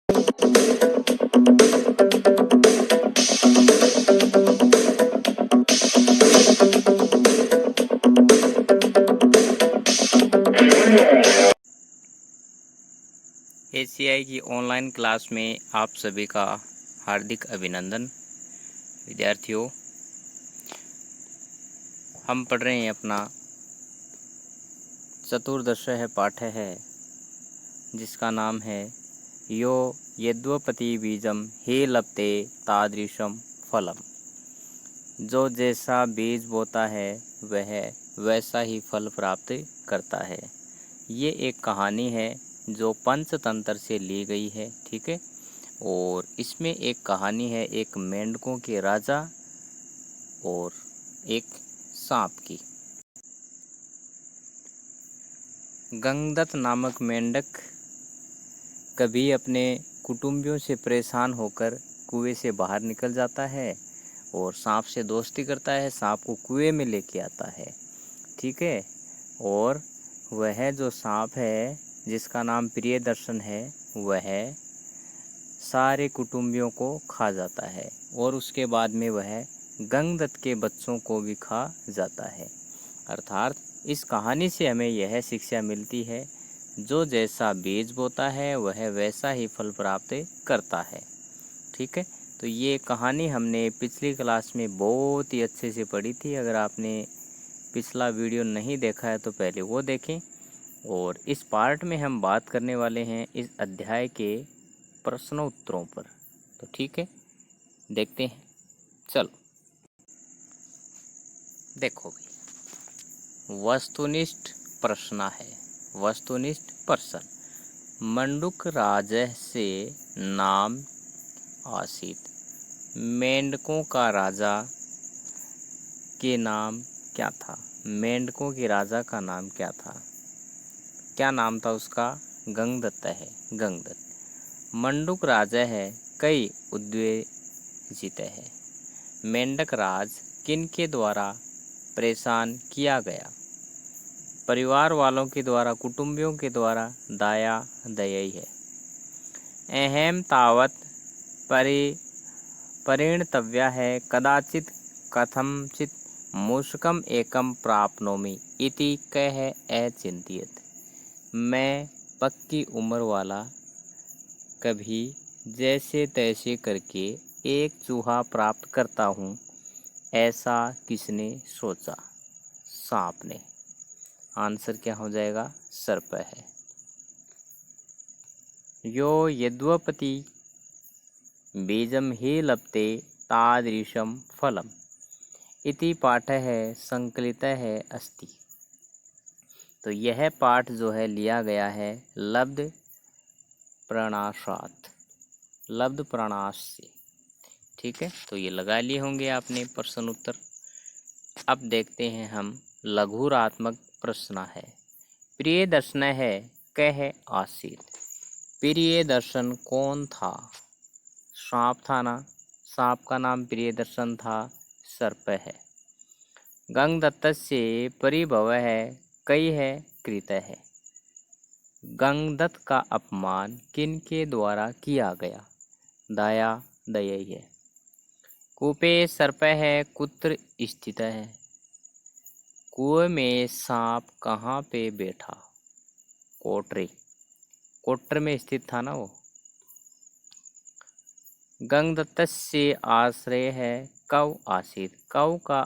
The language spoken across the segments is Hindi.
एसीआई की ऑनलाइन क्लास में आप सभी का हार्दिक अभिनंदन। विद्यार्थियों, हम पढ़ रहे हैं अपना चतुर्दश पाठ है जिसका नाम है यो यद्वपति बीजम हे लपते तादृशम फलम। जो जैसा बीज बोता है वह वैसा ही फल प्राप्त करता है। ये एक कहानी है जो पंचतंत्र से ली गई है, ठीक है। और इसमें एक कहानी है एक मेंढकों के राजा और एक सांप की। गंगदत्त नामक मेंढक कभी अपने कुटुंबियों से परेशान होकर कुएं से बाहर निकल जाता है और सांप से दोस्ती करता है, सांप को कुएं में लेके आता है, ठीक है। और वह जो सांप है जिसका नाम प्रियदर्शन है वह सारे कुटुंबियों को खा जाता है और उसके बाद में वह गंगदत्त के बच्चों को भी खा जाता है। अर्थात इस कहानी से हमें यह शिक्षा मिलती है, जो जैसा बीज बोता है वह वैसा ही फल प्राप्त करता है, ठीक है। तो ये कहानी हमने पिछली क्लास में बहुत ही अच्छे से पढ़ी थी। अगर आपने पिछला वीडियो नहीं देखा है तो पहले वो देखें। और इस पार्ट में हम बात करने वाले हैं इस अध्याय के प्रश्नोत्तरों पर। तो ठीक है, देखते हैं। चलो देखो भाई, वस्तुनिष्ठ प्रश्न है। वस्तुनिष्ठ प्रश्न। मंडूक राजः से नाम आसीत। मेंढकों का राजा के नाम क्या था? मेंढकों के राजा का नाम क्या था? क्या नाम था उसका? गंगदत्त है, गंगदत्त। मंडूक राजा है, कई उद्वेजित है। मेंढक राज किनके द्वारा परेशान किया गया? परिवार वालों के द्वारा, कुटुंबियों के द्वारा, दाया दयई है। अहम तावत परिणतव्या है, कदाचित कथमचित मूषकम एकम प्राप्नोमि इति कह अचिंत्यत। मैं पक्की उम्र वाला कभी जैसे तैसे करके एक चूहा प्राप्त करता हूँ, ऐसा किसने सोचा? सांप ने। आंसर क्या हो जाएगा? सर्प है। यो यद्वपति बीजम ही लपते तादृशम फलम इति पाठ है संकलित है अस्ति। तो यह पाठ जो है लिया गया है लब्ध प्रणाशात, लब्ध प्रणाश से, ठीक है। तो ये लगा लिए होंगे आपने प्रश्न उत्तर। अब देखते हैं हम लघुरात्मक प्रश्न है। प्रिय दर्शन है कह आसीत। प्रिय दर्शन कौन था? सांप था ना, सांप का नाम प्रिय दर्शन था, सर्प है। गंगदत्त से परिभव है, कई है कृत है। गंगदत्त का अपमान किनके द्वारा किया गया? दाया दयई है। कूपे सर्प है, कुत्र स्थित है। कुएं में सांप कहाँ पे बैठा? कोटरे, कोटर में स्थित था ना वो। गंगदत्त से आश्रय है, कव आसीत। कव का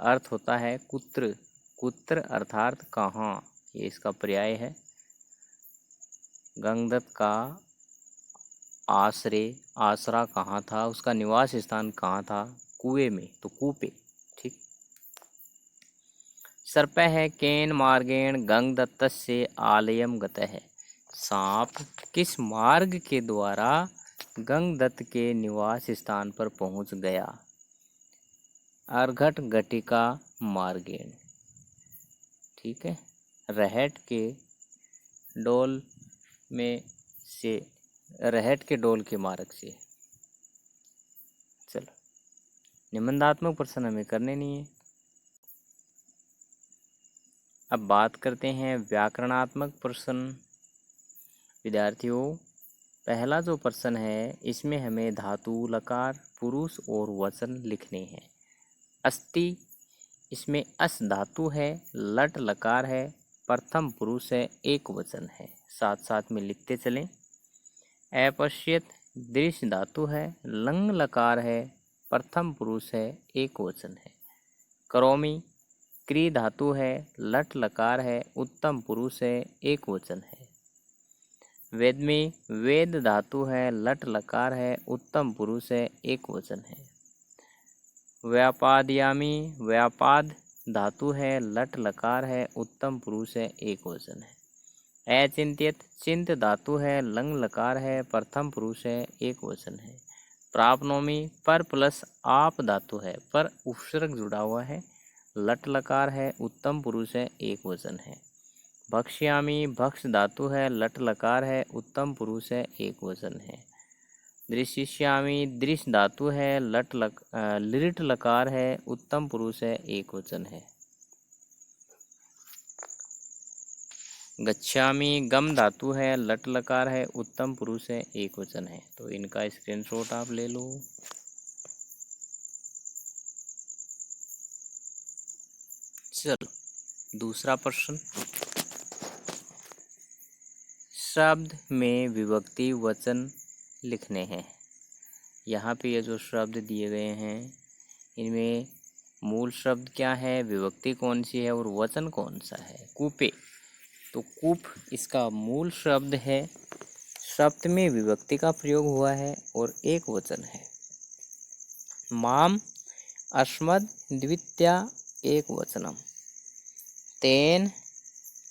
अर्थ होता है कुत्र, कुत्र अर्थात कहाँ, ये इसका पर्याय है। गंगदत्त का आश्रय, आसरा कहाँ था, उसका निवास स्थान कहाँ था? कुएं में, तो कूपे, ठीक। सर्प है, केन मार्गेण गंगदत्त से आलयम गत है। सांप किस मार्ग के द्वारा गंगदत्त के निवास स्थान पर पहुंच गया? अर्घट घटिका मार्गेण, ठीक है। रहट के डोल में से, रहट के डोल के मार्ग से। चलो, निबंधात्मक प्रश्न हमें करने नहीं है। अब बात करते हैं व्याकरणात्मक प्रश्न। विद्यार्थियों, पहला जो प्रश्न है इसमें हमें धातु, लकार, पुरुष और वचन लिखने हैं। अस्ति, इसमें अस धातु है, लट लकार है, प्रथम पुरुष है, एक वचन है। साथ साथ में लिखते चलें। अपश्यत, दृश्य धातु है, लंग लकार है, प्रथम पुरुष है, एक वचन है। करोमि, क्री धातु है, लट लकार है, उत्तम पुरुष है, एक वचन है। वेदमी, वेद धातु है, लट लकार है, उत्तम पुरुष है, एक वचन है। व्यापादयामी, व्यापाद धातु है, लट लकार है, उत्तम पुरुष है, एक वचन है। अचिंत्यत, चिंत धातु है, लंग लकार है, प्रथम पुरुष है, एक वचन है। प्राप्नोमी, पर प्लस आप धातु है, पर उपसर्ग जुड़ा हुआ है, लट लकार है, उत्तम पुरुष है, एक वचन है। भक्ष्यामी, भक्ष धातु है, लट लकार है, उत्तम पुरुष है, एक वचन है। दृश्यश्यामी, दृश्य धातु है, लिट लकार है, उत्तम पुरुष है, एक वचन है। गच्छामी, गम धातु है, लट लकार है, उत्तम पुरुष है, एक वचन है। तो इनका स्क्रीनशॉट आप ले लो। चलो दूसरा प्रश्न, शब्द में विभक्ति वचन लिखने हैं। यहाँ पे ये जो शब्द दिए गए हैं इनमें मूल शब्द क्या है, विभक्ति कौन सी है और वचन कौन सा है। कूपे, तो कूप इसका मूल शब्द है, शब्द में विभक्ति का प्रयोग हुआ है और एक वचन है। माम, अस्मद्, द्वितीया, एक वचनम। तेन,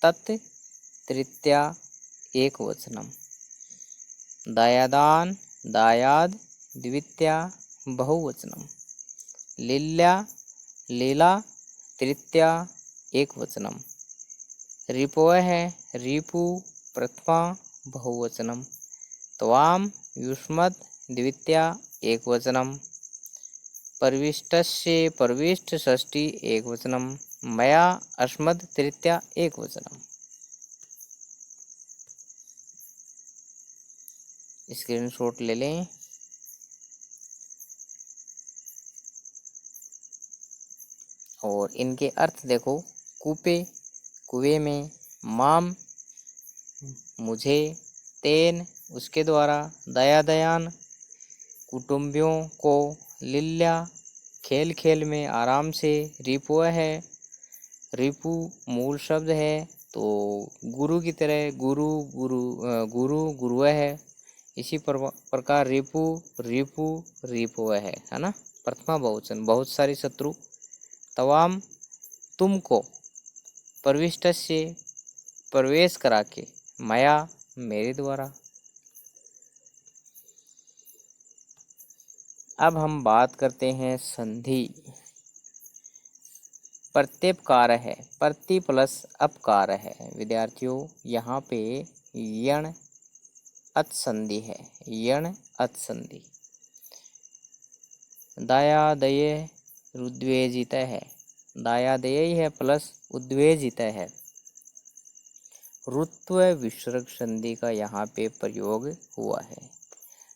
तत्, तृतीया, एक वचनम। दायादान, दायाद, द्वितीया, बहुवचनम। लील्या, लीला, तृतीया, एक वचनम। रिपोह, रिपु, प्रथमा, बहुवचनम। त्वाम, युष्मद्, द्वितीया, एक वचनम। परिविष्टस्य, परिविष्ट, षष्ठी, एक वचनम। मया, अस्मद्, तृतीया, एक वचनम। स्क्रीनशॉट ले लें। और इनके अर्थ देखो। कूपे, कुएं में। माम, मुझे। तेन, उसके द्वारा। दया, दयान, कुटुंबियों को। लील्या, खेल खेल में, आराम से। रिपु है, रिपु मूल शब्द है, तो गुरु की तरह गुरु, गुरु है। इसी प्रकार रिपु, रिपु, रिपु है ना, प्रथमा बहुवचन, बहुत सारी शत्रु। तवाम, तुमको। प्रविष्ट से, प्रवेश करा के। मया, मेरे द्वारा। अब हम बात करते हैं संधि। प्रत्यपकार है, प्रति प्लस अपकार है। विद्यार्थियों यहाँ पे यण अच संधि है, यण अच संधि। दाया दये रुद्वेजित है, दाया दये है प्लस उद्वेजित है। रुत्व विसर्ग संधि का यहाँ पे प्रयोग हुआ है।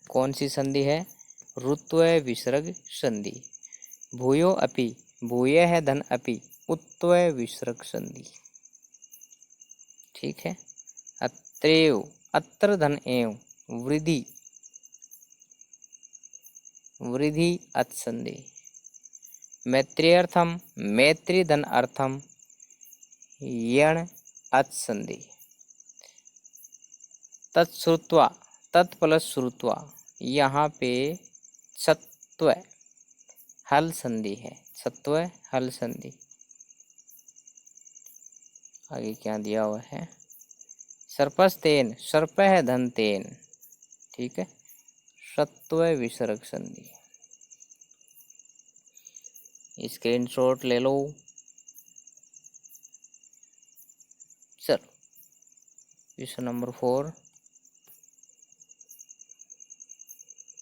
कौन सी संधि है? रुत्व विसर्ग संधि। भूयो अपि, भूय है धन अपि, उत्व विसर्ग संधि। ठीक है। अत्रेव, अत्र धन एव, वृद्धि, वृद्धि अच संधि। मैत्रेयर्थम, मैत्री धन अर्थम, यण अच संधि। तत्श्रुत्वा, तत् प्लस श्रुत्वा, यहाँ पे सत्व हल संधि है, सत्व हल संधि। आगे क्या दिया हुआ है? सर्पस्तेन, सर्प है धन तेन। ठीक है। सत्व विसर्ग संधि। स्क्रीनशॉट ले लो। चलो क्वेश्चन नंबर 4,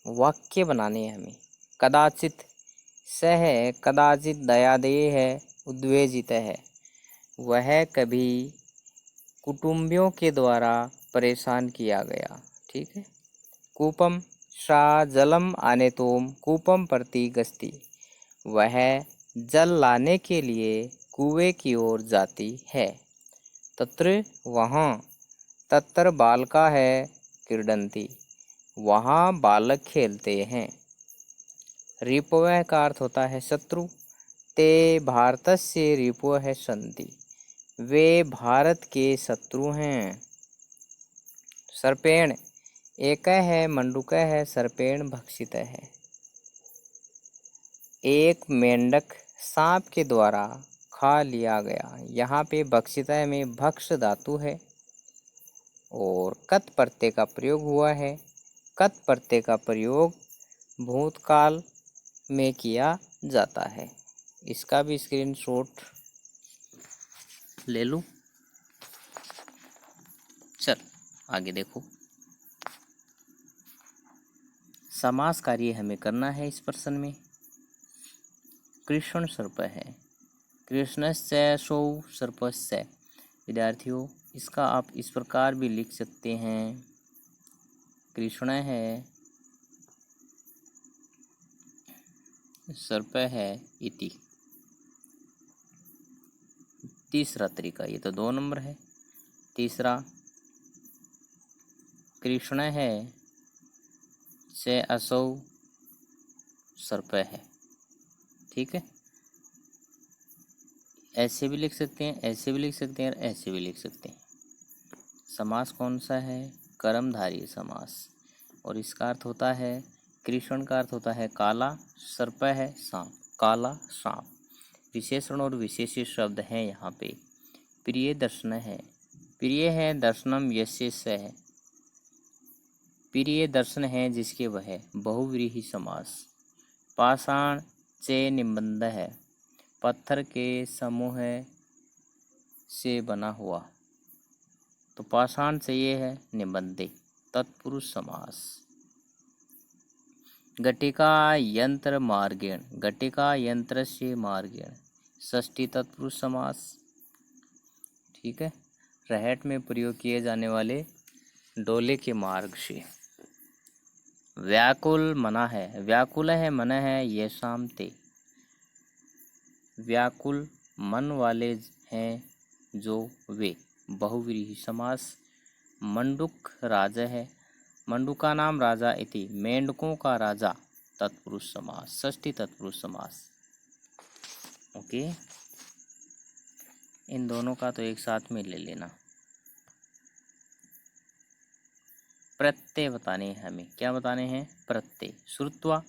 वाक्य बनाने हैं हमें। कदाचित स है, कदाचित दयादेय है, उद्वेजित है। वह कभी कुटुंबियों के द्वारा परेशान किया गया। ठीक है। कूपम सा जलम आनेतुम कूपम प्रति गच्छति। वह जल लाने के लिए कुएं की ओर जाती है। तत्र वहाँ, तत्र बालका है क्रीडन्ति, वहाँ बालक खेलते हैं। रिपवः का अर्थ होता है शत्रु। ते भारतस्य रिपवः सन्ति, वे भारत के शत्रु हैं। सर्पेण एकः है मंडूकः है सर्पेण भक्षितः है। एक मेंढक सांप के द्वारा खा लिया गया। यहाँ पे भक्षितः में भक्ष धातु है और कत प्रत्यय का प्रयोग हुआ है। कत प्रत्यय का प्रयोग भूतकाल में किया जाता है। इसका भी स्क्रीनशॉट ले लूं। चल आगे देखो, समास कार्य हमें करना है इस प्रश्न में। कृष्ण सर्प है, कृष्णस्य सौ सर्पस्य। विद्यार्थियों, इसका आप इस प्रकार भी लिख सकते हैं, कृष्ण है, सर्प है इति। तीसरा तरीका, ये तो 2 नंबर है। तीसरा, कृष्ण है से असौ सर्प है। ठीक है, ऐसे भी लिख सकते हैं, ऐसे भी लिख सकते हैं और ऐसे भी लिख सकते हैं। समास कौन सा है? कर्मधारय समास। और इसका अर्थ होता है, कृष्ण का अर्थ होता है काला, सर्प है सांप, काला सांप। विशेषण और विशेषी शब्द हैं यहाँ पे। प्रिय दर्शन है, प्रिय है दर्शनम यस्य स है, प्रिय दर्शन है जिसके वह। बहुव्रीहि समास। पाषाण से निबंध है, पत्थर के समूह से बना हुआ, तो पाषाण से ये है निबंधे। तत्पुरुष समास। घटिका यंत्र मार्गेण, घटिका यंत्र से मार्गेण, षष्ठी तत्पुरुष समास। ठीक है, रहट में प्रयोग किए जाने वाले डोले के मार्ग से। व्याकुल मना है, व्याकुल है मन है ये शामते। व्याकुल मन वाले हैं जो वे। बहुव्रीहि समास। मंडूक राजा है, मंडूका नाम राजा इति, मेंढकों का राजा तत्पुरुष समास, षष्ठी तत्पुरुष समास। ओके, इन दोनों का तो एक साथ में ले लेना। प्रत्यय बताने हैं हमें। क्या बताने हैं? प्रत्यय। श्रुत्वा,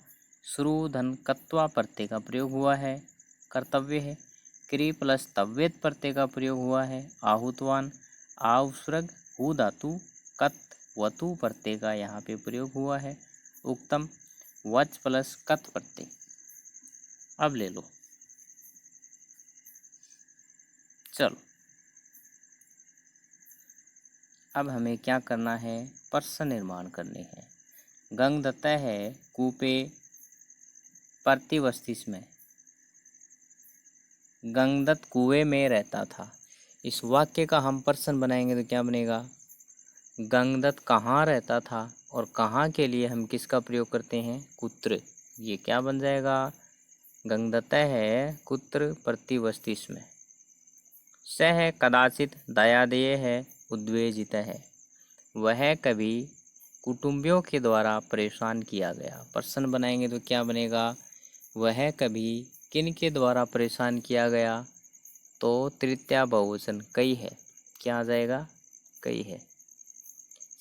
श्रु धन कत्वा प्रत्यय का प्रयोग हुआ है, कर्तव्य है। क्री प्लस तव्यत प्रत्यय का प्रयोग हुआ है, आहूतवान। आवसृग हु धातु कत वतु प्रत्यय का यहाँ पे प्रयोग हुआ है। उक्तम वच प्लस कत प्रत्यय। अब ले लो, चलो अब हमें क्या करना है? प्रश्न निर्माण करने हैं। गंगदत्ता है कूपे प्रतिवस्तिस में, गंगदत्त कुएं में रहता था। इस वाक्य का हम प्रश्न बनाएंगे तो क्या बनेगा? गंगदत्त कहाँ रहता था और कहाँ के लिए हम किसका प्रयोग करते हैं? कुत्र। ये क्या बन जाएगा? गंगदत्ता है कुत्र प्रतिवस्तिस में। स है कदाचित, दयादेय है, उद्वेजित है। वह कभी कुटुंबियों के द्वारा परेशान किया गया। प्रश्न बनाएंगे तो क्या बनेगा? वह कभी किन के द्वारा परेशान किया गया? तो तृतीया बहुवचन कई है। क्या आ जाएगा? कई है।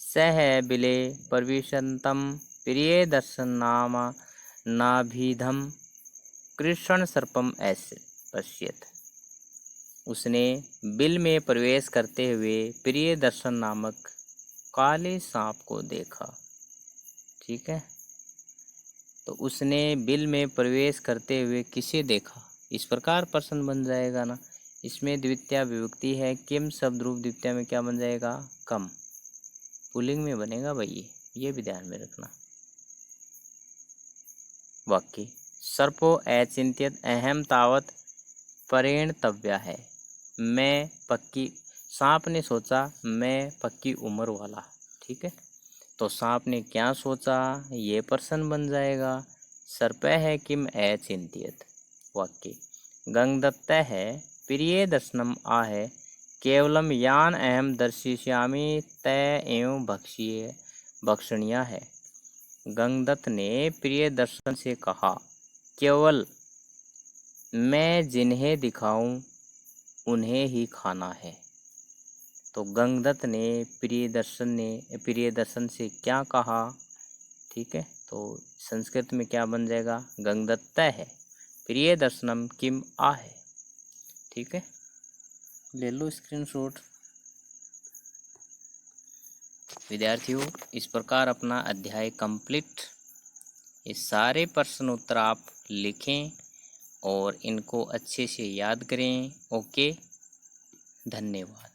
स है बिले प्रविशंतम प्रिय दर्शन नाम नाभिधम कृष्ण सर्पम ऐसे पश्यत। उसने बिल में प्रवेश करते हुए प्रिय दर्शन नामक काले सांप को देखा। ठीक है, तो उसने बिल में प्रवेश करते हुए किसे देखा? इस प्रकार प्रश्न बन जाएगा ना। इसमें द्वितीया विभक्ति है, किम शब्द रूप द्वितीया में क्या बन जाएगा? कम। पुल्लिंग में बनेगा भाई, ये भी ध्यान में रखना। वाक्य सर्पो अचिंत्यत अहम तावत परिणतव्य है। मैं पक्की, सांप ने सोचा मैं पक्की उम्र वाला। ठीक है, तो सांप ने क्या सोचा, ये प्रश्न बन जाएगा। सर्पः है किम अचिंत्यत। वाक्य गंगदत्त है प्रिय दर्शनम आहे केवलम यान अहम दर्शिष्यामि तय एवं भक्ष्य भक्षणीय है। गंगदत्त ने प्रिय दर्शन से कहा, केवल मैं जिन्हें दिखाऊं उन्हें ही खाना है। तो गंगदत्त ने प्रिय दर्शन से क्या कहा, ठीक है। तो संस्कृत में क्या बन जाएगा, गंगदत्त है प्रिय दर्शनम किम आहे। ठीक है, ले लो स्क्रीनशॉट। विद्यार्थियों, इस प्रकार अपना अध्याय कंप्लीट। ये सारे प्रश्न उत्तर आप लिखें और इनको अच्छे से याद करें। ओके, धन्यवाद।